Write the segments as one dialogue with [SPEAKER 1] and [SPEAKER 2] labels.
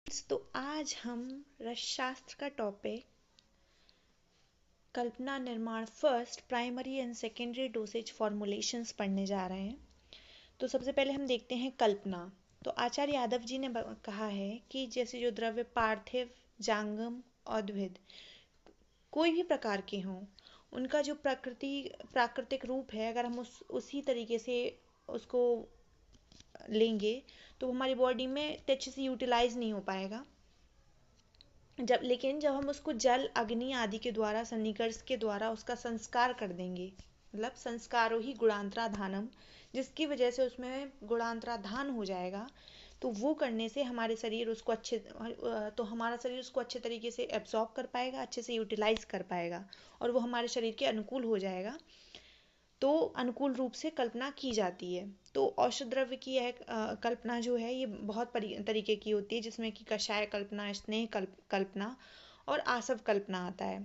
[SPEAKER 1] तो आज हम रसशास्त्र का टॉपिक कल्पना निर्माण first primary and secondary dosage formulations पढ़ने जा रहे हैं। तो सबसे पहले हम देखते हैं कल्पना। तो आचार्य यादव जी ने कहा है कि जैसे जो द्रव्य पार्थिव, जांगम और द्विध कोई भी प्रकार के हों, उनका जो प्राकृतिक रूप है, अगर हम उसी तरीके से उसको लेंगे तो हमारी बॉडी में अच्छे से यूटिलाइज नहीं हो पाएगा। लेकिन जब हम उसको जल, अग्नि आदि के द्वारा, सन्निकर्ष के द्वारा उसका संस्कार कर देंगे, मतलब संस्कारो ही गुणांतराधानम, जिसकी वजह से उसमें गुणांतराधान हो जाएगा, तो वो करने से हमारा शरीर उसको अच्छे तरीके से एब्जॉर्ब कर पाएगा, अच्छे से यूटिलाइज कर पाएगा और वो हमारे शरीर के अनुकूल हो जाएगा। तो अनुकूल रूप से कल्पना की जाती है। तो औषध द्रव्य की यह कल्पना जो है ये बहुत तरीके की होती है, जिसमें कि कषाय कल्पना, स्नेह कल्पना और आसव कल्पना आता है।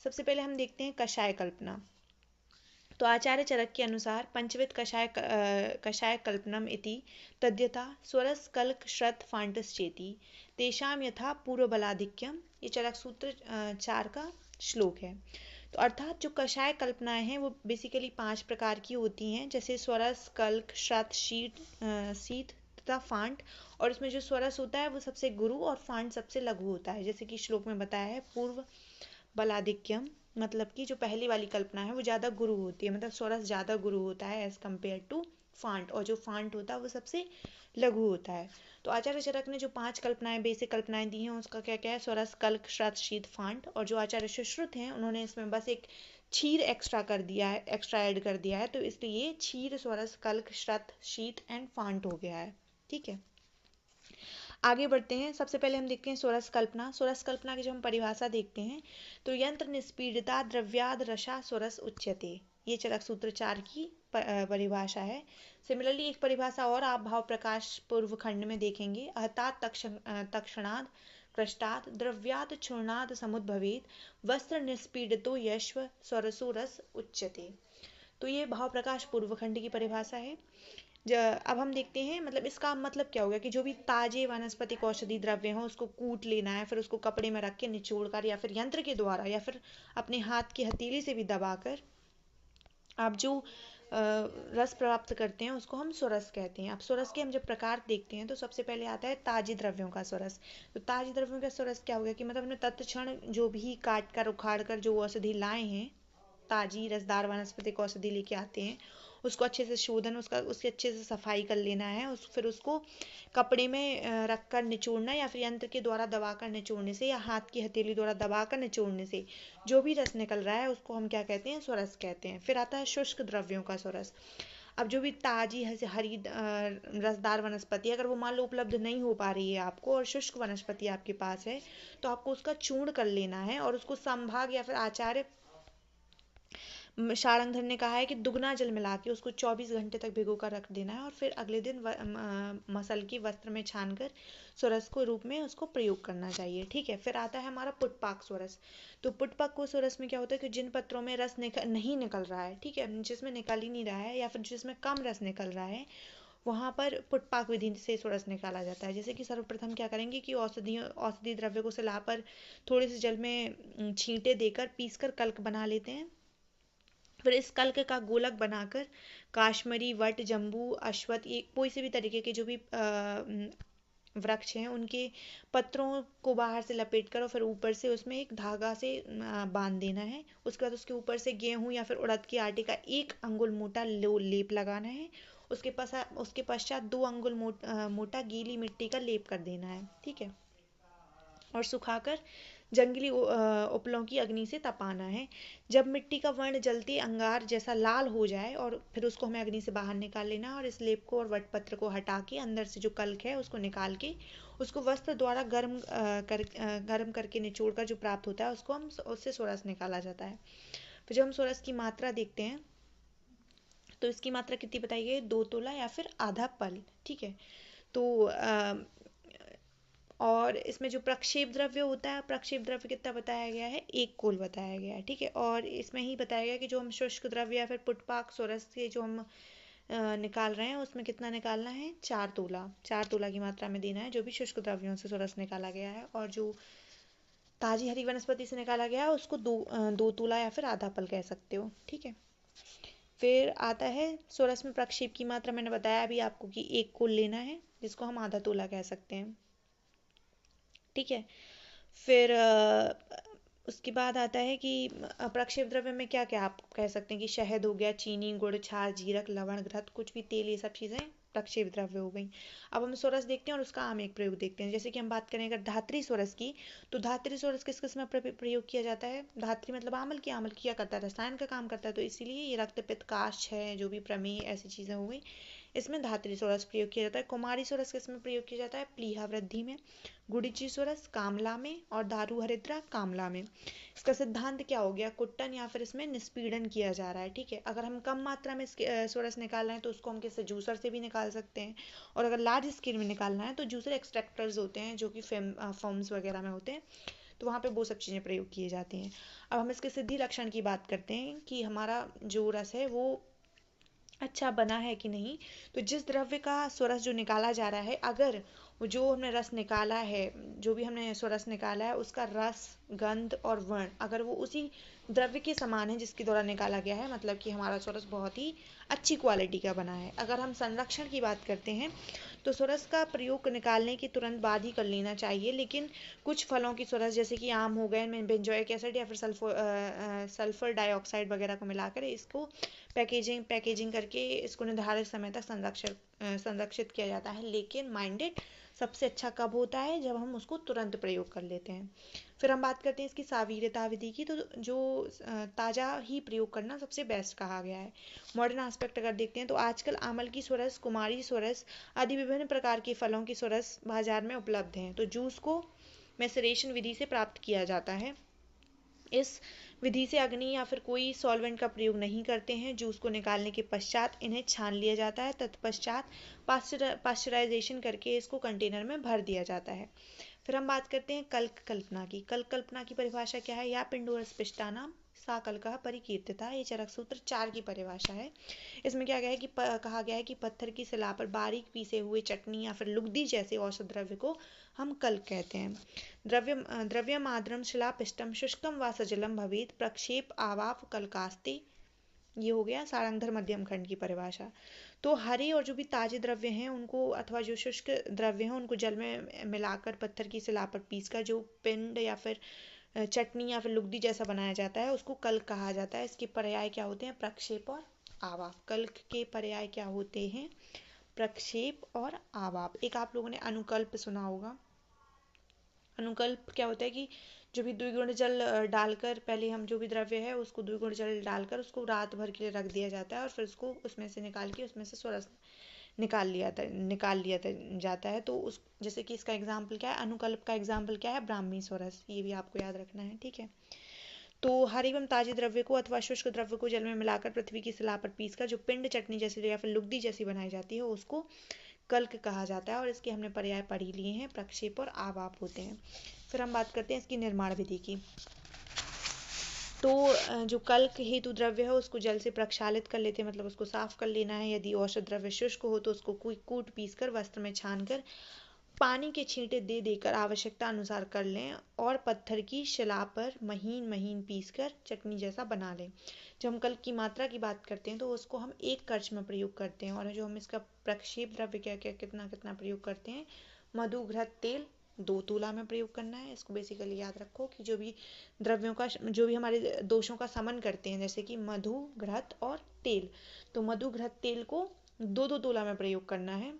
[SPEAKER 1] सबसे पहले हम देखते हैं कषाय कल्पना। तो आचार्य चरक के अनुसार पंचविध कषाय कल्पनम इति तद्यथा स्वरस कल्क श्रत फांटस चेति तेषाम यथा पूर्व बलाधिक्यम। ये चरक सूत्र 4 का श्लोक है। तो अर्थात जो कषाय कल्पनाएं हैं वो बेसिकली 5 प्रकार की होती हैं, जैसे स्वरस, कल्क, श्रत, शीत तथा फांट। और इसमें जो स्वरस होता है वो सबसे गुरु और फांट सबसे लघु होता है, जैसे कि श्लोक में बताया है पूर्व बलाधिक्यम, मतलब कि जो पहली वाली कल्पना है वो ज़्यादा गुरु होती है, मतलब स्वरस ज़्यादा गुरु होता है एज कम्पेयर टू फांट, और जो फांट होता है वो सबसे लघु होता है। तो आचार्य चरक ने जो 5 कल्पनाएं, बेसिक कल्पनाएं दी हैं, उसका क्या क्या है, स्वरस, कल्क, श्रत, शीत, फांट। और जो आचार्य सुश्रुत हैं उन्होंने इसमें बस एक क्षीर एक्स्ट्रा ऐड कर दिया है, तो इसलिए क्षीर, स्वरस, कल्क, श्रत, शीत एंड फांट हो गया है। ठीक है, आगे बढ़ते हैं। सबसे पहले हम देखते हैं स्वरस कल्पना। स्वरस कल्पना की जब हम परिभाषा देखते हैं तो यंत्र निष्पीडिता द्रव्याद रसा स्वरस उच्यते, ये चरक सूत्र 4 की परिभाषा है। सिमिलरली एक परिभाषा और आप भाव प्रकाश पूर्व खंड में देखेंगे, अहतात तक्षणाद कृष्टाद द्रव्याद चूर्णाद समुद्भवेत वस्त्र निष्पीडितो यश्व स्वरसो रस उच्यते। तो ये भाव प्रकाश पूर्व खंड की परिभाषा है। अब हम देखते हैं, मतलब इसका मतलब क्या हो गया कि जो भी ताजे वनस्पतिक औषधि द्रव्य हो उसको कूट लेना है, फिर उसको कपड़े में रख के निचोड़ कर या फिर यंत्र के द्वारा या फिर अपने हाथ की हथेली से भी दबाकर आप जो रस प्राप्त करते हैं उसको हम स्वरस कहते हैं। अब स्वरस के हम जब प्रकार देखते हैं तो सबसे पहले आता है ताजे द्रव्यों का स्वरस। तो ताजे द्रव्यों का स्वरस क्या हो गया कि मतलब हमने तत्क्षण जो भी काट कर उखाड़ कर जो औषधि लाए हैं, ताजी रसदार वनस्पतिक औषधि लेके आते हैं, उसको अच्छे से शोधन उसकी अच्छे से सफाई कर लेना है, फिर उसको कपड़े में रख कर निचोड़ना या फिर यंत्र के द्वारा दबाकर निचोड़ने से या हाथ की हथेली द्वारा दबाकर निचोड़ने से जो भी रस निकल रहा है उसको हम क्या कहते हैं, स्वरस कहते हैं। फिर आता है शुष्क द्रव्यों का स्वरस। अब जो भी ताजी हरी रसदार वनस्पति, अगर वो मान लो उपलब्ध नहीं हो पा रही है आपको और शुष्क वनस्पति आपके पास है, तो आपको उसका चूर्ण कर लेना है और उसको संभाग या फिर आचार्य शारंगधर ने कहा है कि दुगना जल मिला के उसको 24 घंटे तक भिगो कर रख देना है और फिर अगले दिन मसल की वस्त्र में छानकर स्वरस को रूप में उसको प्रयोग करना चाहिए। ठीक है, फिर आता है हमारा पुटपाक स्वरस। तो पुटपाक को स्वरस में क्या होता है कि जिन पत्रों में रस नहीं निकल रहा है, ठीक है, जिसमें निकल ही नहीं रहा है या फिर जिसमें कम रस निकल रहा है, वहाँ पर पुटपाक विधि से स्वरस निकाला जाता है। जैसे कि सर्वप्रथम क्या करेंगे कि औषधि द्रव्य को सिला पर थोड़े से जल में छींटे देकर पीसकर कल्क बना लेते हैं। फिर इस कल्क का गोलक बनाकर काश्मीरी, वट, जम्बू, अश्वत्थ, ये कोई से भी तरीके के जो भी वृक्ष हैं उनके पत्रों को बाहर से लपेट कर और फिर ऊपर से उसमें एक धागा से बांध देना है। उसके बाद उसके ऊपर से गेहूं या फिर उड़द के आटे का 1 अंगुल मोटा लेप लगाना है। उसके पश्चात 2 अंगुल मोटा गीली मिट्टी का लेप कर देना है। ठीक है, और सुखाकर जंगली उपलों की अग्नि से तपाना है। जब मिट्टी का वर्ण जलती अंगार जैसा लाल हो जाए और फिर उसको हमें अग्नि से बाहर निकाल लेना है और इस लेप को और वटपत्र को हटा के अंदर से जो कल्क है उसको निकाल के उसको वस्त्र द्वारा गर्म करके निचोड़ कर जो प्राप्त होता है उसको हम उससे स्वरस निकाला जाता है। फिर जब हम स्वरस की मात्रा देखते हैं तो इसकी मात्रा कितनी बताई गई, 2 तोला या फिर आधा पल। ठीक है, तो और इसमें जो प्रक्षेप द्रव्य होता है, प्रक्षेप द्रव्य कितना बताया गया है, 1 कोल बताया गया है। ठीक है, और इसमें ही बताया गया कि जो हम शुष्क द्रव्य या फिर पुटपाक स्वरस के जो हम निकाल रहे हैं उसमें कितना निकालना है, 4 तोला की मात्रा में देना है जो भी शुष्क द्रव्यों से सोरस निकाला गया है। और जो ताजी हरी वनस्पति से निकाला गया है उसको 2 तोला या फिर आधा पल कह सकते हो, ठीक है। फिर आता है सोरस में प्रक्षेप की मात्रा, मैंने बताया अभी आपको कि 1 कुल लेना है जिसको हम आधा तोला कह सकते हैं, ठीक है। फिर उसके बाद आता है कि प्रक्षेप द्रव्य में क्या क्या आप कह सकते हैं कि शहद हो गया, चीनी, गुड़, छाछ, जीरक, लवण, घृत, कुछ भी तेल, ये सब चीज़ें प्रक्षेप द्रव्य हो गई। अब हम सोरस देखते हैं और उसका आम एक प्रयोग देखते हैं। जैसे कि हम बात करें अगर धात्री सोरस की, तो धात्री सोरस किस किस में प्रयोग किया जाता है, धात्री मतलब आमल की, आमल क्या करता है, रसायन का काम करता है, तो इसीलिए ये रक्त पित्त काष्ठ है, जो भी प्रमेय ऐसी चीज़ें हो गई, इसमें धात्री सोरस प्रयोग किया जाता है। कुमारी सोरस किस में प्रयोग किया जाता है, प्लीहा वृद्धि में, गुड़िची सोरस कामला में, और दारू हरिद्रा कामला में। इसका सिद्धांत क्या हो गया, कुट्टन या फिर इसमें निष्पीड़न किया जा रहा है, ठीक है। अगर हम कम मात्रा में सोरस निकाल रहे हैं तो उसको हम किससे, जूसर से भी निकाल सकते हैं, और अगर लार्ज स्केल में निकालना है तो जूसर एक्सट्रैक्टर्स होते हैं जो कि फॉर्म्स वगैरह में होते हैं, तो वहाँ पे वो सब चीज़ें प्रयोग किए जाती हैं। अब हम इसके सिद्धि लक्षण की बात करते हैं कि हमारा जो रस है वो अच्छा बना है कि नहीं। तो जिस द्रव्य का स्वरस जो निकाला जा रहा है, अगर जो हमने रस निकाला है, जो भी हमने स्वरस निकाला है, उसका रस, गंध और वर्ण अगर वो उसी द्रव्य के समान है जिसके द्वारा निकाला गया है, मतलब कि हमारा स्वरस बहुत ही अच्छी क्वालिटी का बना है। अगर हम संरक्षण की बात करते हैं तो स्वरस का प्रयोग निकालने के तुरंत बाद ही कर लेना चाहिए, लेकिन कुछ फलों की स्वरस जैसे कि आम हो गए, इनमें बेंजोइक एसिड या फिर सल्फर डाइऑक्साइड वगैरह को मिलाकर इसको पैकेजिंग करके इसको निर्धारित समय तक संरक्षित किया जाता है। लेकिन माइंडेड सबसे अच्छा कब होता है, जब हम उसको तुरंत प्रयोग कर लेते हैं। फिर हम बात करते हैं इसकी सावीर्यता विधि की, तो जो ताज़ा ही प्रयोग करना सबसे बेस्ट कहा गया है। मॉडर्न एस्पेक्ट अगर देखते हैं तो आजकल आमल की स्वरस, कुमारी स्वरस आदि विभिन्न प्रकार के फलों की स्वरस बाजार में उपलब्ध हैं। तो जूस को मैसरेशन विधि से प्राप्त किया जाता है। इस विधि से अग्नि या फिर कोई सॉल्वेंट का प्रयोग नहीं करते हैं। जूस को निकालने के पश्चात इन्हें छान लिया जाता है, तत्पश्चात पाश्चराइजेशन करके इसको कंटेनर में भर दिया जाता है। फिर हम बात करते हैं कल्क कल्पना की। कल्क कल्पना की परिभाषा क्या है, या पिंडोरस पिष्टानाम सा कल्कः परिकीर्तिता, ये चरक सूत्र 4 की परिभाषा है। इसमें क्या गया है कि कहा गया है कि पत्थर की शिला पर बारीक पीसे हुए चटनी या फिर लुगदी जैसे औषध द्रव्य को हम कल्क कहते हैं। द्रव्यम आर्द्रम शिला पिष्टम शुष्कम व सजलम भवेत् प्रक्षेप आवाप कल्कास्ते, ये हो गया सारंगधर मध्यम खंड की परिभाषा। तो हरे और जो भी ताजे द्रव्य हैं उनको, अथवा जो शुष्क द्रव्य हैं उनको जल में मिलाकर पत्थर की शिला पर पीसकर जो पिंड या फिर चटनी या फिर लुगदी जैसा बनाया जाता है उसको कल्क कहा जाता है। इसके पर्याय क्या होते हैं, प्रक्षेप और आवाप। कल्क के पर्याय क्या होते हैं, प्रक्षेप और आवाप। एक आप लोगों ने अनुकल्प सुना होगा। अनुकल्प क्या होता है कि जो भी द्विगुण जल डालकर, पहले हम जो भी द्रव्य है उसको द्विगुण जल डालकर उसको रात भर के लिए रख दिया जाता है और फिर उसको उसमें से निकाल के उसमें से स्वरस निकाल लिया जाता है। तो उस जैसे कि इसका एग्जाम्पल क्या है, अनुकल्प का एग्जाम्पल क्या है, ब्राह्मी स्वरस, ये भी आपको याद रखना है, ठीक है। तो हरे एवं ताजे द्रव्य को अथवा शुष्क द्रव्य को जल में मिलाकर पृथ्वी की शिला पर पीसकर जो पिंड चटनी जैसी या फिर लुगदी जैसी बनाई जाती है उसको कल्क कहा जाता है। और इसके हमने पर्याय पढ़ ही लिए हैं, प्रक्षेप और आवाप होते हैं। फिर हम बात करते हैं इसकी निर्माण विधि की। तो जो कल्क हेतु द्रव्य है उसको जल से प्रक्षालित कर लेते हैं, मतलब उसको साफ कर लेना है। यदि औषध द्रव्य शुष्क हो तो उसको कूट पीस कर वस्त्र में छानकर पानी के छींटे दे देकर आवश्यकता अनुसार कर लें और पत्थर की शिला पर महीन महीन पीसकर चटनी जैसा बना लें। जब हम कल्क की मात्रा की बात करते हैं तो उसको हम 1 कर्च में प्रयोग करते हैं। और जो हम इसका प्रक्षेप द्रव्य क्या क्या कितना कितना प्रयोग करते हैं, मधु घृत तेल 2 तोला में प्रयोग करना है। इसको बेसिकली याद रखो कि जो भी द्रव्यों का, जो भी हमारे दोषों का समन करते हैं जैसे कि मधु घृत और तेल, तो मधु घृत तेल को 2 तोला में प्रयोग करना है,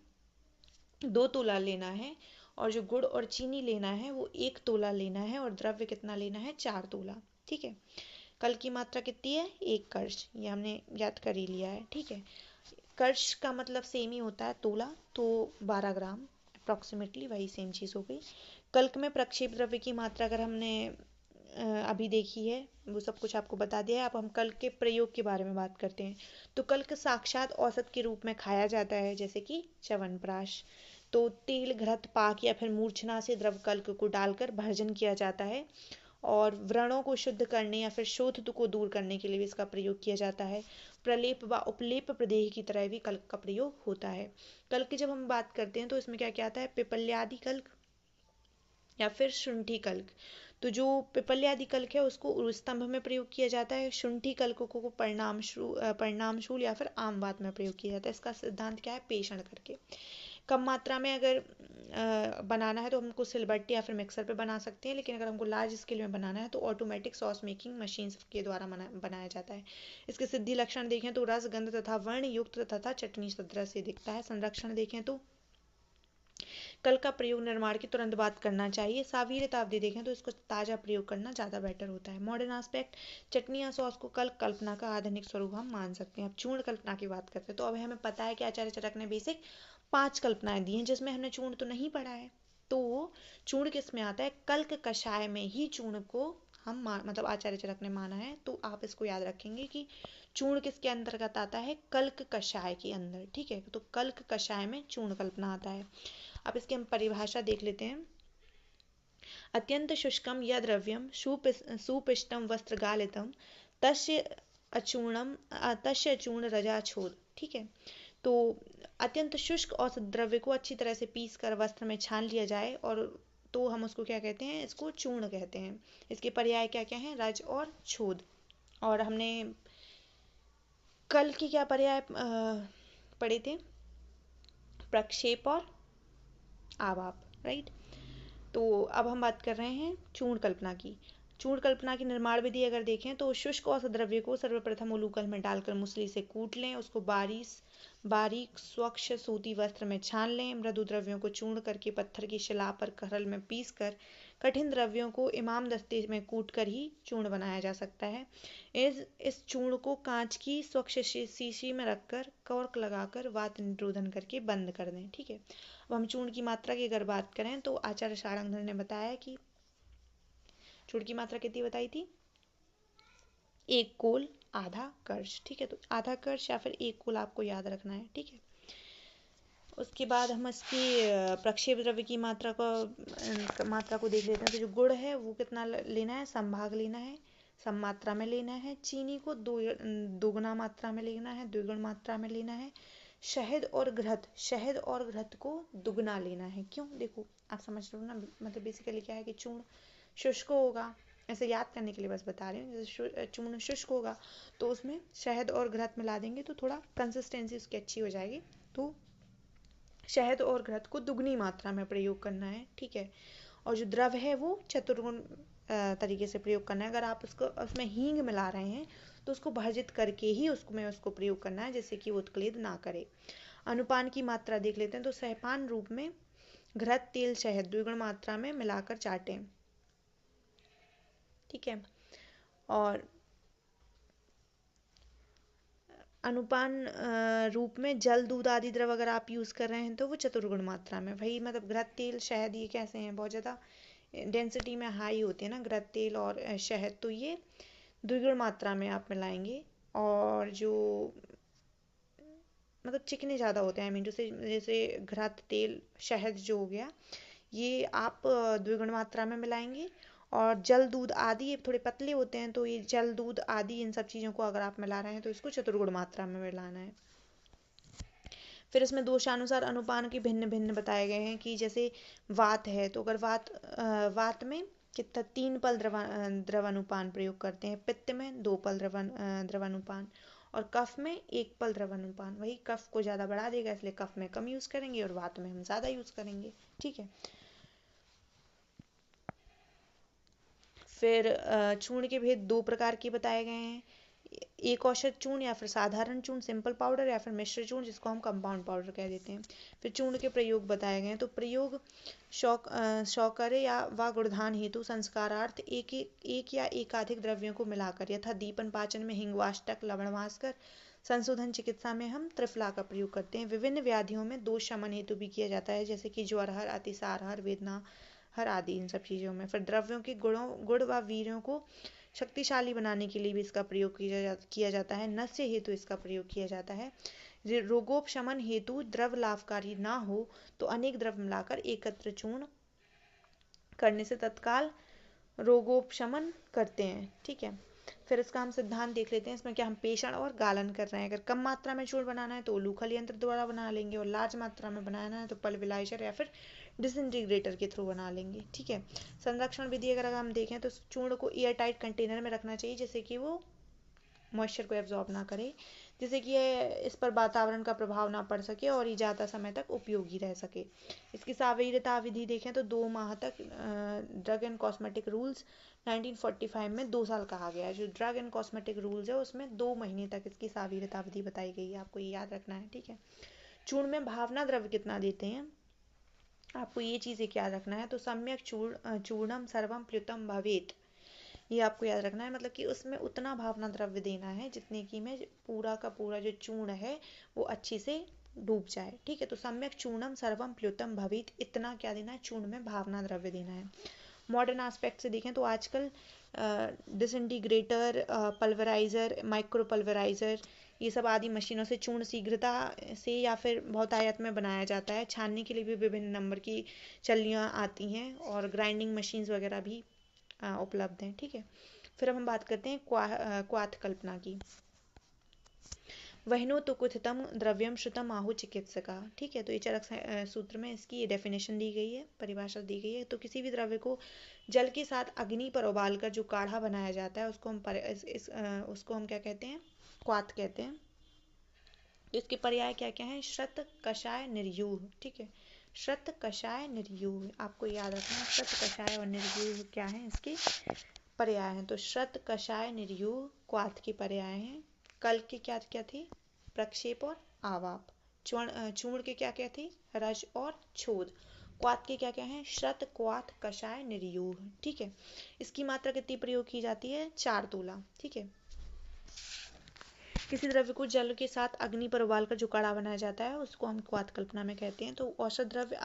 [SPEAKER 1] 2 तोला लेना है। और जो गुड़ और चीनी लेना है वो 1 तोला लेना है। और द्रव्य कितना लेना है, 4 तोला, ठीक है। कल की मात्रा कितनी है, 1 कर्श, ये हमने याद कर ही लिया है, ठीक है। कर्श का मतलब सेम ही होता है तोला, तो 12 ग्राम अप्रॉक्सीमेटली वही सेम चीज़ हो गई। कल्क में प्रक्षेप द्रव्य की मात्रा अगर हमने अभी देखी है, वो सब कुछ आपको बता दिया है। अब हम कल्क के प्रयोग के बारे में बात करते हैं। तो कल्क साक्षात औषध के रूप में खाया जाता है, जैसे कि च्यवनप्राश। तो तेल घृत पाक या फिर मूर्छना से द्रव कल्क को डालकर भर्जन किया जाता है और व्रणों को शुद्ध करने या फिर शोथ को दूर करने के लिए भी इसका प्रयोग किया जाता है। प्रलेप व उपलेप प्रदेह की तरह भी कल्क का प्रयोग होता है। कल्क की जब हम बात करते हैं तो इसमें क्या क्या आता है, पिपल्यादि कल्क या फिर शुंठी कल्क। तो जो पिपल्यादि कल्क है उसको उरु स्तंभ में प्रयोग किया जाता है। शुंठी कल्क को परिणामशूल या फिर आमवात में प्रयोग किया जाता है। इसका सिद्धांत क्या है, पेषण करके। कम मात्रा में अगर बनाना है तो हमको सिलबट्टे या फिर मिक्सर पे बना सकते हैं, लेकिन अगर हमको लार्ज स्केल में बनाना है तो ऑटोमेटिक सॉस मेकिंग मशीन के द्वारा बनाया जाता है। इसके सिद्धि लक्षण देखें तो रस, गंध तथा वर्ण युक्त तथा चटनी सदृश से दिखता है। संरक्षण देखें तो कल का प्रयोग निर्माण की तुरंत बात करना चाहिए। सावीर्यता अवधि देखें तो इसको ताज़ा प्रयोग करना ज़्यादा बेटर होता है। मॉडर्न एस्पेक्ट, चटनी या सॉस को कल्पना का आधुनिक स्वरूप हम मान सकते हैं। अब चूर्ण कल्पना की बात करते हैं तो अब हमें पता है कि आचार्य चरक ने बेसिक 5 कल्पनाएं दी हैं, जिसमें हमने चूर्ण तो नहीं पढ़ा है। तो चूर्ण किस में आता है, कल्क कषाय में ही चूर्ण को हम मतलब आचार्य चरक ने माना है। तो आप इसको याद रखेंगे कि चूर्ण किसके अंतर्गत आता है, कल्क कषाय के अंदर। ठीक है, तो कल्क कषाय में चूर्ण कल्पना आता है। अब इसकी हम परिभाषा देख लेते हैं। अत्यंत शुष्कम या द्रव्यम सुपिष्टम वस्त्र गालितम तस्य अचूर्ण रजाछोद। ठीक है, तो अत्यंत शुष्क औसत द्रव्य को अच्छी तरह से पीस कर वस्त्र में छान लिया जाए और तो हम उसको क्या कहते हैं, इसको चूर्ण कहते हैं। इसके पर्याय क्या क्या हैं, रज और छोद। और हमने कल की क्या पर्याय पढ़े थे, प्रक्षेप और आवाप, राइट। तो अब हम बात कर रहे हैं चूर्ण कल्पना की। चूर्ण कल्पना की निर्माण विधि अगर देखें तो शुष्क औसत द्रव्य को सर्वप्रथम उलूकल में डालकर मुसली से कूट लें, उसको बारीक स्वच्छ सूती वस्त्र में छान लें। मृदु द्रव्यों को चूर्ण करके पत्थर की शिला पर खरल में पीस कर कठिन द्रव्यों को इमाम दस्ते में कूट कर ही चूर्ण बनाया जा सकता है। इस चूर्ण को कांच की स्वच्छ शीशी में रखकर कॉर्क लगाकर वात निरोधन करके बंद कर दें। ठीक है, अब हम चूर्ण की मात्रा की अगर बात करें तो आचार्य शारंगधर ने बताया कि चूर्ण की मात्रा कितनी बताई थी, 1 कोल आधा कर्श। ठीक है, तो आधा कर्श या फिर 1 कोल आपको याद रखना है। ठीक है, उसके बाद हम इसकी प्रक्षेप द्रव्य की मात्रा को देख लेते हैं। तो जो गुड़ है वो कितना लेना है, संभाग लेना है, सम मात्रा में लेना है। चीनी को दोगुना मात्रा में लेना है, द्विगुण मात्रा में लेना है। शहद और घृत को दुगना लेना है। क्यों, देखो आप समझ लो ना, मतलब बेसिकली क्या है कि चूर्ण शुष्क होगा, ऐसे याद करने के लिए बस बता रही हूँ। जैसे चूर्ण शुष्क होगा तो उसमें शहद और घृत मिला देंगे तो थोड़ा कंसिस्टेंसी उसकी अच्छी हो जाएगी। तो शहद और घृत को दुगनी मात्रा में प्रयोग करना है। ठीक है, और जो द्रव है वो चतुर्गुण तरीके से प्रयोग करना है। अगर आप उसमें हींग मिला रहे हैं तो उसको भर्जित करके ही उसको प्रयोग करना है, जिससे कि वो उत्क्लेद ना करे। अनुपान की मात्रा देख लेते हैं। तो सहपान रूप में घृत तेल शहद द्विगुण मात्रा में मिलाकर चाटें। ठीक है, और अनुपान रूप में जल, दूध आदि द्रव अगर आप यूज़ कर रहे हैं तो वो चतुर्गुण मात्रा में। भाई मतलब घृत तेल शहद ये कैसे हैं, बहुत ज़्यादा डेंसिटी में हाई होते हैं ना घृत तेल और शहद, तो ये द्विगुण मात्रा में आप मिलाएंगे। और जो मतलब चिकने ज़्यादा होते हैं, आई मीन जैसे घृत तेल शहद जो हो गया ये आप द्विगुण मात्रा में मिलाएंगे। और जल, दूध आदि ये थोड़े पतले होते हैं, तो ये जल, दूध आदि इन सब चीज़ों को अगर आप मिला रहे हैं तो इसको चतुर्गुण मात्रा में मिलाना है। फिर इसमें दोषानुसार अनुपान के भिन्न भिन्न बताए गए हैं कि जैसे वात है तो अगर वात में कितना 3 पल द्रवानुपान प्रयोग करते हैं, पित्त में 2 पल द्रवानुपान और कफ में 1 पल द्रवानुपान। वही कफ को ज़्यादा बढ़ा देगा, इसलिए कफ में कम यूज़ करेंगे और वात में हम ज़्यादा यूज़ करेंगे। ठीक है, फिर चूर्ण के भेद 2 प्रकार के बताए गए हैं, एक औषध चूर्ण या फिर साधारण चूर्ण सिंपल पाउडर, या फिर मिश्र चूर्ण जिसको हम कंपाउंड पाउडर कह देते हैं। फिर चूर्ण के प्रयोग बताए गए हैं। तो प्रयोग शौकर्य या व गुणधान हेतु संस्कारार्थ एक या एकाधिक द्रव्यों को मिलाकर यथा दीपन पाचन में हिंगवाष्टक लवणवास्कर, संशोधन चिकित्सा में हम त्रिफला का प्रयोग करते हैं। विभिन्न व्याधियों में दोष शमन हेतु भी किया जाता है, जैसे कि ज्वरहर, अतिसारहर, वेदना हर आदि इन सब चीज़ों में। फिर द्रव्यों के गुण व वीर्यों को शक्तिशाली बनाने के लिए भी इसका प्रयोग किया जाता है। नस्य हेतु इसका प्रयोग किया जाता है। रोगोपशमन हेतु द्रव लाभकारी ना हो तो अनेक द्रव मिलाकर एकत्र चूर्ण करने से तत्काल रोगोपशमन करते हैं। ठीक है, फिर इसका हम सिद्धांत देख लेते हैं। इसमें क्या हम पेषण और गालन कर रहे हैं। अगर कम मात्रा में चूर्ण बनाना है तो उलूखल यंत्र द्वारा बना लेंगे, और लार्ज मात्रा में बनाना है तो पल्वराइजर या फिर डिसइंटीग्रेटर के थ्रू बना लेंगे। ठीक है, संरक्षण विधि अगर हम देखें तो चूर्ण को एयर टाइट कंटेनर में रखना चाहिए, जिससे कि वो मॉइस्चर को एब्जॉर्ब ना करे, जिससे कि इस पर वातावरण का प्रभाव ना पड़ सके और ये ज़्यादा समय तक उपयोगी रह सके। इसकी सावीरता विधि देखें तो 2 माह तक। ड्रग एंड कॉस्मेटिक रूल्स 1945 में 2 साल कहा गया है। जो ड्रग एंड कॉस्मेटिक रूल्स है उसमें 2 महीने तक इसकी सावीरता विधि बताई गई है, आपको ये याद रखना है। ठीक है, चूर्ण में भावना द्रव्य कितना देते हैं, आपको ये चीज़ एक याद रखना है। तो सम्यक चूर्णम सर्वम प्लुतम भवेत, ये आपको याद रखना है। मतलब कि उसमें उतना भावना द्रव्य देना है जितने कि में पूरा का पूरा जो चूर्ण है वो अच्छी से डूब जाए। ठीक है, तो सम्यक चूर्णम सर्वम प्लुतम भवेत, इतना क्या देना है, चूर्ण में भावना द्रव्य देना है। मॉडर्न एस्पेक्ट से देखें तो आजकल डिसइंटीग्रेटर, पल्वराइजर, माइक्रो पल्वराइजर, ये सब आदि मशीनों से चूर्ण शीघ्रता से या फिर बहुतायत में बनाया जाता है। छानने के लिए भी विभिन्न नंबर की चल्लियाँ आती हैं, और ग्राइंडिंग मशीन्स वगैरह भी उपलब्ध हैं। ठीक है, फिर अब हम बात करते हैं क्वाथ कल्पना की। वहिनो तो कुथतम द्रव्यम श्रुतम आहु चिकित्सका। ठीक है, तो ये चरक सूत्र में इसकी ये डेफिनेशन दी गई है, परिभाषा दी गई है। तो किसी भी द्रव्य को जल के साथ अग्नि पर उबालकर जो काढ़ा बनाया जाता है उसको उसको हम क्या कहते हैं, क्वाथ कहते हैं। इसके पर्याय क्या क्या हैं, श्रत, कषाय, निर्यूह। ठीक है, श्रत, कषाय, निर्यूह, आपको याद रखना है। श्रत, कषाय और निर्यूह क्या है, इसके पर्याय हैं। तो श्रत, कषाय, निर्यूह क्वाथ के पर्याय हैं। कल के क्या क्या थे, प्रक्षेप और आवाप। चूर्ण के क्या क्या थे, रज और छोद। क्वाथ के क्या क्या हैं, श्रत, क्वाथ, कषाय, निर्यूह। ठीक है, इसकी मात्रा कितनी प्रयोग की जाती है, 4 तोला। ठीक है, किसी द्रव्य को जल के साथ अग्नि पर उबालकर जो काढ़ा बनाया जाता है उसको हम क्वाथ कल्पना में कहते हैं। तो औषध द्रव्य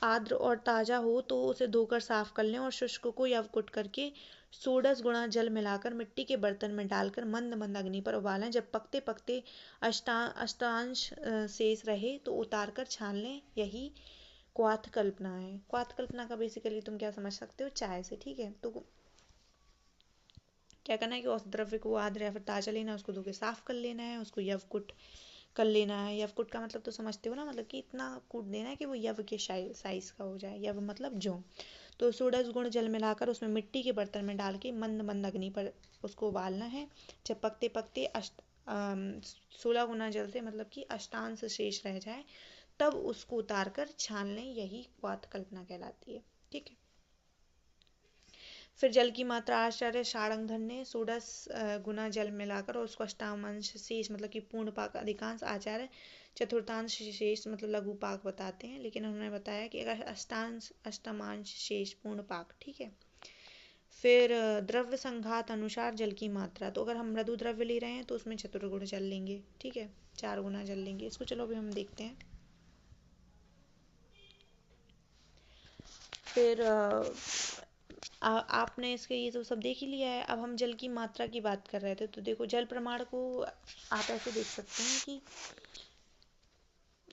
[SPEAKER 1] आर्द्र और ताज़ा हो तो उसे धोकर साफ कर लें, और शुष्क को यवकुट करके 16 गुणा जल मिलाकर मिट्टी के बर्तन में डालकर मंद मंद अग्नि पर उबालें। जब पकते पकते अष्टांश शेष रहे तो उतार कर छान लें। यही क्वाथ कल्पना है। क्वाथ कल्पना का बेसिकली तुम क्या समझ सकते हो, चाय से। ठीक है, तो क्या करना है कि औसत द्रव्य को आर्द्र या फिर ताज़ा लेना है, उसको धो के साफ कर लेना है, उसको यवकुट कर लेना है। यवकुट का मतलब तो समझते हो ना, मतलब कि इतना कूट देना है कि वो यव के साइज का हो जाए। यव मतलब जौ। तो 16 गुण जल मिलाकर उसमें मिट्टी के बर्तन में डाल के मंद मंद अग्नि पर उसको उबालना है। जब पकते पकते 16 गुना जल से मतलब कि अष्टांश शेष रह जाए तब उसको उतार कर छान लें। यही क्वाथ कल्पना कहलाती है। ठीक है, फिर जल की मात्रा आचार्य सारंगधर ने 16 गुना जल मिलाकर और उसको अष्टांश शेष मतलब कि पूर्ण पाक, अधिकांश आचार्य चतुर्थांश शेष मतलब लघु पाक बताते हैं, लेकिन उन्होंने बताया कि अगर अष्टमांश शेष पूर्ण पाक। ठीक है, फिर द्रव्य संघात अनुसार जल की मात्रा, तो अगर हम मृदु द्रव्य ले रहे हैं तो उसमें चतुर्गुण जल लेंगे। ठीक है, 4 गुना जल लेंगे। इसको चलो अभी हम देखते हैं। फिर आपने इसके ये तो सब देख ही लिया है। अब हम जल की मात्रा की बात कर रहे थे, तो देखो जल प्रमाण को आप ऐसे देख सकते हैं कि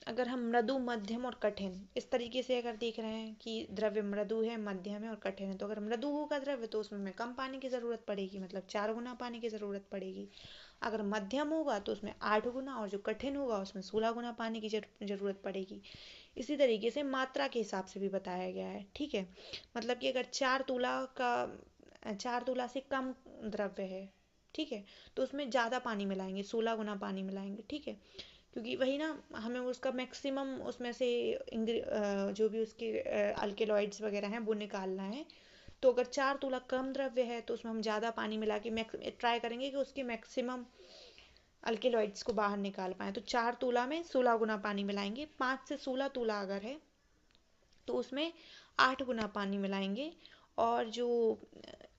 [SPEAKER 1] अगर हम मृदु, मध्यम और कठिन इस तरीके से अगर देख रहे हैं कि द्रव्य मृदु है, मध्यम है और कठिन है, तो अगर मृदु होगा द्रव्य तो उसमें कम पानी की ज़रूरत पड़ेगी, मतलब 4 गुना पानी की ज़रूरत पड़ेगी। अगर मध्यम होगा तो उसमें 8 गुना, और जो कठिन होगा उसमें 16 गुना पानी की ज़रूरत पड़ेगी। इसी तरीके से मात्रा के हिसाब से भी बताया गया है। ठीक है, मतलब कि अगर 4 तोला से कम द्रव्य है, ठीक है, तो उसमें ज़्यादा पानी मिलाएंगे, 16 गुना पानी मिलाएंगे। ठीक है, क्योंकि वही ना, हमें उसका मैक्सिमम उसमें से जो भी उसके अल्केलॉइड्स वगैरह हैं वो निकालना है। तो अगर 4 तोला कम द्रव्य है तो उसमें हम ज़्यादा पानी मिला के ट्राई करेंगे कि उसके मैक्सिमम अल्केलॉइड्स को बाहर निकाल पाए। तो 4 तोला में 16 गुना पानी मिलाएंगे। 5 से 16 तोला अगर है तो उसमें 8 गुना पानी मिलाएंगे। और जो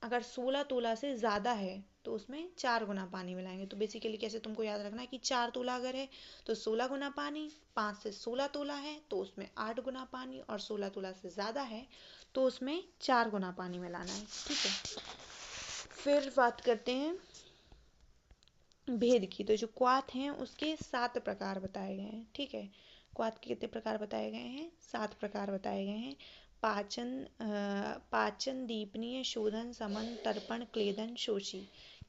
[SPEAKER 1] अगर 16 तोला से ज़्यादा है तो उसमें 4 गुना पानी मिलाएंगे। तो बेसिकली कैसे तुमको याद रखना है कि 4 तोला अगर है तो 16 गुना पानी, 5 से 16 तोला है तो उसमें 8 गुना पानी, और 16 तोला से ज़्यादा है तो उसमें 4 गुना पानी मिलाना है। ठीक है, फिर बात करते हैं भेद की। तो जो क्वाथ हैं उसके 7 प्रकार बताए गए हैं। ठीक है, क्वाथ के कितने प्रकार बताए गए हैं, 7 प्रकार बताए गए हैं। पाचन दीपनीय शोधन समन तर्पण क्लेदन शोषी।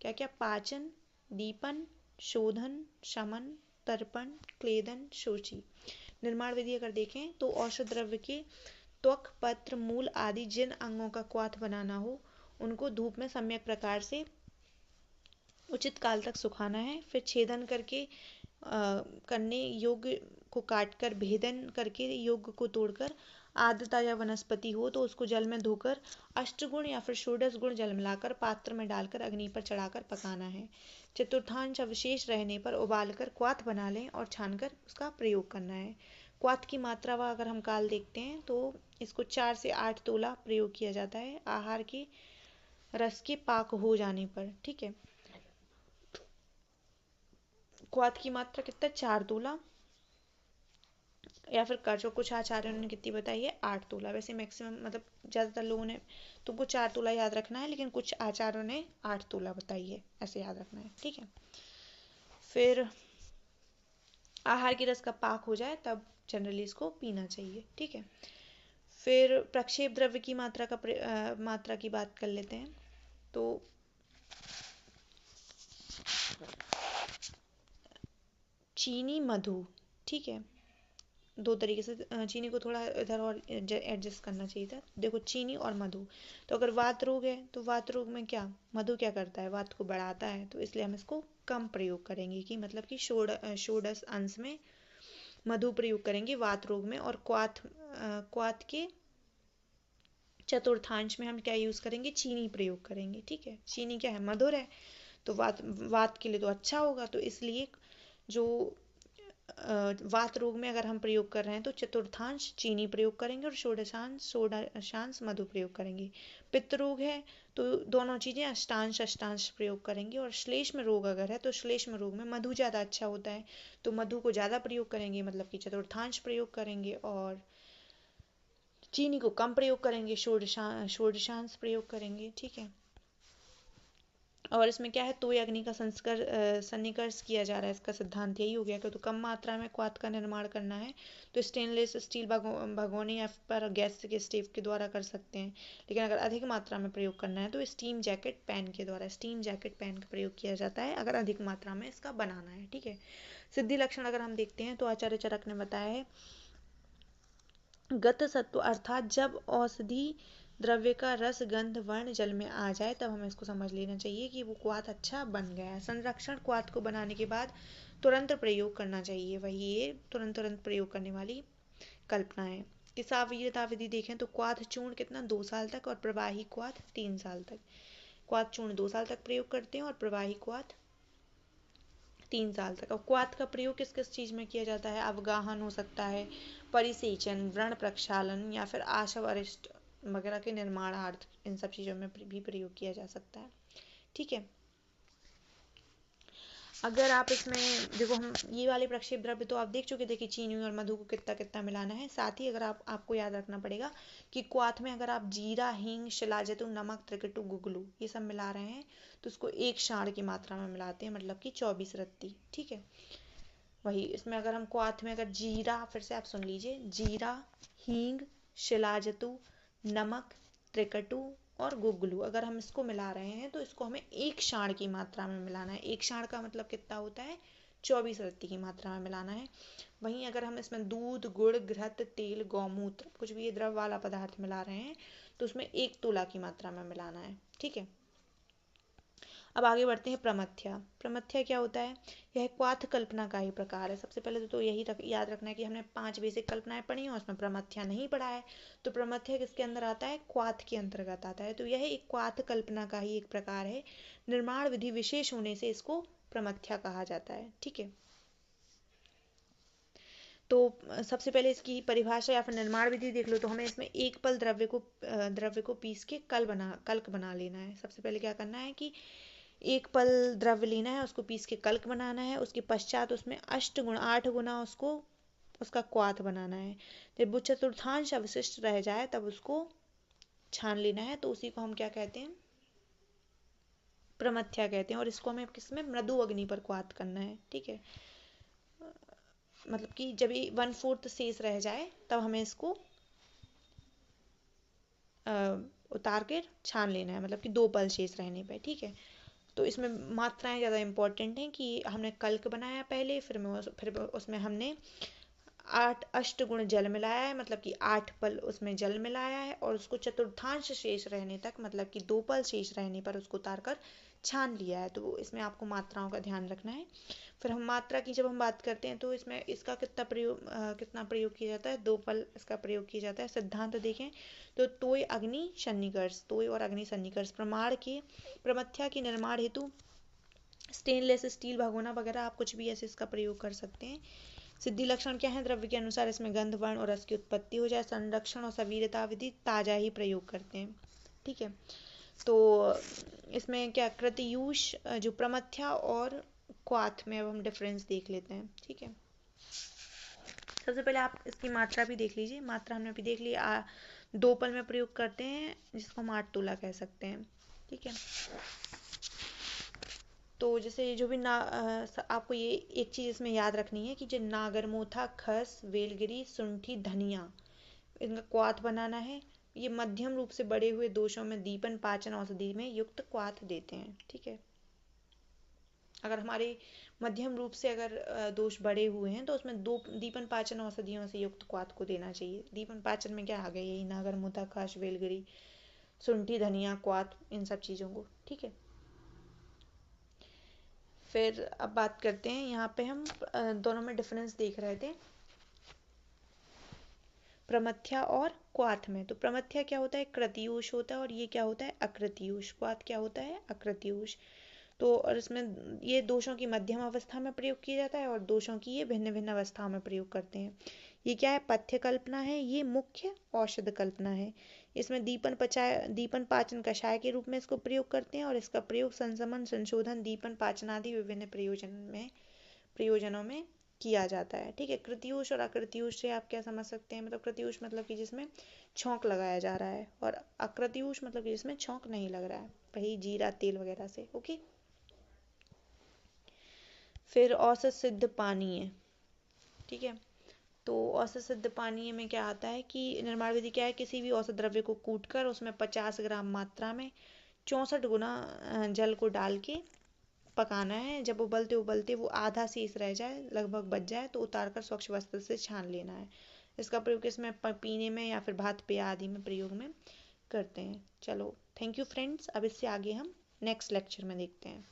[SPEAKER 1] क्या क्या? पाचन, दीपन, शोधन, शमन, तर्पण, क्लेदन, शोषी। निर्माण विधि अगर देखें तो औषध द्रव्य के त्वक, पत्र, मूल आदि जिन अंगों का क्वाथ बनाना हो उनको धूप में सम्यक प्रकार से उचित काल तक सुखाना है। फिर छेदन करके करने योग्य को काटकर भेदन करके योग्य को तोड़कर आर्द्रता या वनस्पति हो तो उसको जल में धोकर अष्टगुण या फिर षोडश गुण जल मिलाकर पात्र में डालकर अग्नि पर चढ़ाकर पकाना है। चतुर्थांश अवशेष रहने पर उबालकर क्वाथ बना लें और छानकर उसका प्रयोग करना है। क्वाथ की मात्रा व अगर हम काल देखते हैं तो इसको 4 से 8 तोला प्रयोग किया जाता है आहार के रस के पाक हो जाने पर। ठीक है, क्वाथ की मात्रा कितना? 4 तोला, या फिर जो कुछ आचार्यों ने कितनी बताई है? 8 तोला। वैसे मैक्सिमम मतलब ज़्यादातर लोगों ने तुमको 4 तोला याद रखना है, लेकिन कुछ आचार्यों ने 8 तोला बताई है, ऐसे याद रखना है। ठीक है, फिर आहार की रस का पाक हो जाए तब जनरली इसको पीना चाहिए। ठीक है, फिर प्रक्षेप द्रव्य की मात्रा की बात कर लेते हैं। तो चीनी, मधु, ठीक है, दो तरीके से चीनी को थोड़ा इधर और एडजस्ट करना चाहिए था। देखो, चीनी और मधु, तो अगर वात रोग है तो वात रोग में क्या मधु क्या करता है? वात को बढ़ाता है, तो इसलिए हम इसको कम प्रयोग करेंगे, कि मतलब कि षोडश अंश में मधु प्रयोग करेंगे वात रोग में। और क्वाथ के चतुर्थांश में हम क्या यूज करेंगे? चीनी प्रयोग करेंगे। ठीक है, चीनी क्या है? मधुर है, तो वात के लिए तो अच्छा होगा। तो इसलिए जो वात रोग में अगर हम प्रयोग कर रहे हैं तो चतुर्थांश चीनी प्रयोग करेंगे और षोडशांश मधु प्रयोग करेंगे। पित्त रोग है तो दोनों चीजें अष्टांश प्रयोग करेंगे। और श्लेष्म रोग अगर है तो श्लेष्म रोग में मधु ज़्यादा अच्छा होता है, तो मधु को ज़्यादा प्रयोग करेंगे, मतलब कि चतुर्थांश प्रयोग करेंगे। और चीनी को कम प्रयोग करेंगे, षोडशांश प्रयोग करेंगे। ठीक है, और इसमें क्या है? तोय अग्नि का सन्निकर्ष किया जा रहा है। इसका सिद्धांत यही हो गया कि तो कम मात्रा में क्वाथ का निर्माण करना है तो स्टेनलेस स्टील भगोने या पर गैस के स्टोव के द्वारा कर सकते हैं, लेकिन अगर अधिक मात्रा में प्रयोग करना है तो स्टीम जैकेट पैन के द्वारा, स्टीम जैकेट पैन का प्रयोग किया जाता है अगर अधिक मात्रा में इसका बनाना है। ठीक है, सिद्धि लक्षण अगर हम देखते हैं तो आचार्य चरक ने बताया है, गत सत्व अर्थात जब औषधि द्रव्य का रस गंध वर्ण जल में आ जाए तब हमें इसको समझ लेना चाहिए कि वो क्वाथ अच्छा बन गया है। संरक्षण, क्वाथ को बनाने के बाद तुरंत प्रयोग करना चाहिए, वही ये तुरंत प्रयोग करने वाली कल्पना है। किसावीरता विधि देखें तो क्वाथ चूर्ण कितना? 2 साल तक, और प्रवाही क्वाथ 3 साल तक। क्वाथ चूर्ण 2 साल तक प्रयोग करते हैं और प्रवाही क्वाथ 3 साल तक। और क्वाथ का प्रयोग किस किस चीज में किया जाता है? अवगाहन हो सकता है, परिसेचन, व्रण प्रक्षालन, या फिर आशव अरिष्ट वगैरह के निर्माणार्थ, इन सब चीजों में भी प्रयोग किया जा सकता है। ठीक है, अगर आप इसमें देखो, हम ये वाले प्रक्षेप द्रव्य तो आप देख चुके थे कि चीनी और मधु को कितना कितना मिलाना है। साथ ही अगर आपको याद रखना पड़ेगा कि क्वाथ में अगर आप जीरा, हींग, शिलाजतु, नमक, त्रिकटु, गुगलू ये सब मिला रहे हैं तो उसको 1 शाण की मात्रा में मिलाते हैं, मतलब कि 24 रत्ती। ठीक है, वही इसमें अगर हम क्वाथ में अगर जीरा, फिर से आप सुन लीजिए, जीरा, हींग, शिलाजतु, नमक, त्रिकटु और गुगलू, अगर हम इसको मिला रहे हैं तो इसको हमें 1 शाण की मात्रा में मिलाना है। 1 शाण का मतलब कितना होता है? 24 रत्ती की मात्रा में मिलाना है। वहीं अगर हम इसमें दूध, गुड़, घृत, तेल, गौमूत्र, कुछ भी ये द्रव वाला पदार्थ मिला रहे हैं तो उसमें 1 तोला की मात्रा में मिलाना है। ठीक है, अब आगे बढ़ते हैं। प्रमथ्या, प्रमथ्या क्या होता है? यह क्वाथ कल्पना का ही प्रकार है। सबसे पहले तो यही याद रखना है कि हमने 5 बेसिक कल्पनाएं पढ़ी हैं, उसमें प्रमथ्या नहीं पढ़ा है। तो प्रमथ्या किसके अंदर आता है? क्वाथ के अंतर्गत आता है। तो यह एक क्वाथ कल्पना का ही एक प्रकार है। निर्माण विधि विशेष होने से इसको प्रमथ्या कहा जाता है। ठीक है, तो सबसे पहले इसकी परिभाषा या फिर निर्माण विधि देख लो। तो हमें इसमें एक पल द्रव्य को पीस के कल्क बना लेना है। सबसे पहले क्या करना है कि एक पल द्रव्य लेना है, उसको पीस के कल्क बनाना है। उसके पश्चात उसमें 8 गुना उसका क्वाथ बनाना है। जब वो चतुर्थांश अवशिष्ट रह जाए तब उसको छान लेना है। तो उसी को हम क्या कहते हैं? प्रमथ्या कहते हैं। और इसको हमें किसमें? मृदु अग्नि पर क्वाथ करना है। ठीक है, मतलब कि जब ये 1/4 शेष रह जाए तब हमें इसको उतार के छान लेना है, मतलब कि 2 पल शेष रहने पे, ठीक है। तो इसमें मात्राएं ज़्यादा इंपॉर्टेंट हैं कि हमने कल्क बनाया पहले, फिर उसमें हमने 8 अष्टगुण जल मिलाया है, मतलब कि 8 पल उसमें जल मिलाया है, और उसको चतुर्थांश शेष रहने तक, मतलब कि 2 पल शेष रहने पर उसको उतार कर छान लिया है। तो इसमें आपको मात्राओं का ध्यान रखना है। फिर हम मात्रा की जब हम बात करते हैं तो इसमें इसका कितना प्रयोग किया जाता है, 2 पल इसका प्रयोग किया जाता है। सिद्धांत देखें तो तोय अग्नि सन्निकर्ष, तोय और अग्नि सन्निकर्ष प्रमाण के प्रमथ्या के निर्माण हेतु स्टेनलेस स्टील भगोना वगैरह आप कुछ भी ऐसे इसका प्रयोग कर सकते हैं। सिद्धि लक्षण क्या है, द्रव्य के अनुसार इसमें गंध, वर्ण और रस की उत्पत्ति हो जाए। संरक्षण और सवीरता विधि ताजा ही प्रयोग करते हैं, ठीक है। तो इसमें क्या कृतयुष जो प्रमथ्या और क्वाथ में अब हम डिफरेंस देख लेते हैं, ठीक है। सबसे पहले आप इसकी मात्रा भी देख लीजिए। मात्रा हमने अभी देख ली, 2 पल में प्रयोग करते हैं, जिसको हम 8 तोला कह सकते हैं, ठीक है। तो जैसे जो भी आपको ये एक चीज़ इसमें याद रखनी है कि जो नागरमोथा, खस, वेलगिरी, सुंठी, धनिया, इनका क्वाथ बनाना है। ये मध्यम रूप से बड़े हुए दोषों में दीपन पाचन औषधि में युक्त क्वाथ देते हैं, ठीक है। अगर हमारे मध्यम रूप से अगर दोष बड़े हुए हैं तो उसमें 2 दीपन पाचन औषधियों से युक्त क्वाथ को देना चाहिए। दीपन पाचन में क्या आ गया, यही नागरमोथा, खस, वेलगिरी, सुंठी, धनिया, क्वाथ, इन सब चीज़ों को, ठीक है। फिर अब बात करते हैं, यहाँ पे हम दोनों में डिफरेंस देख रहे थे, प्रमथ्या और क्वाथ में। तो प्रमथ्या क्या होता है, कृतयुष होता है, और ये क्या होता है, अकृतयुष। क्वाथ क्या होता है, अकृतयुष। तो और इसमें ये दोषों की मध्यम अवस्था में प्रयोग किया जाता है और दोषों की ये भिन्न भिन्न अवस्थाओं में प्रयोग करते हैं। ये क्या है, पथ्य कल्पना है, ये मुख्य औषध कल्पना है। इसमें दीपन पाचन कषाय के रूप में इसको प्रयोग करते हैं, और इसका प्रयोग संशमन, संशोधन, दीपन पाचन आदि विभिन्न प्रयोजनों में किया जाता है, ठीक है। कृतयुष और अकृतयुष से आप क्या समझ सकते हैं, मतलब कृतयुष मतलब कि जिसमें छौंक लगाया जा रहा है, और अकृतयुष मतलब कि जिसमें छौंक नहीं लग रहा है, वही जीरा तेल वगैरह से, ओके। फिर औसत सिद्ध पानीय, ठीक है। तो औसत सिद्ध पानीय में क्या आता है कि निर्माण विधि क्या है, किसी भी औसत द्रव्य को कूटकर उसमें 50 ग्राम मात्रा में 64 गुना जल को डाल के पकाना है। जब उबलते उबलते वो आधा शेष रह जाए, लगभग बच जाए, तो उतार कर स्वच्छ वस्त्र से छान लेना है। इसका प्रयोग इसमें पीने में या फिर भात पेय आदि में प्रयोग में करते हैं। चलो, थैंक यू फ्रेंड्स। अब इससे आगे हम नेक्स्ट लेक्चर में देखते हैं।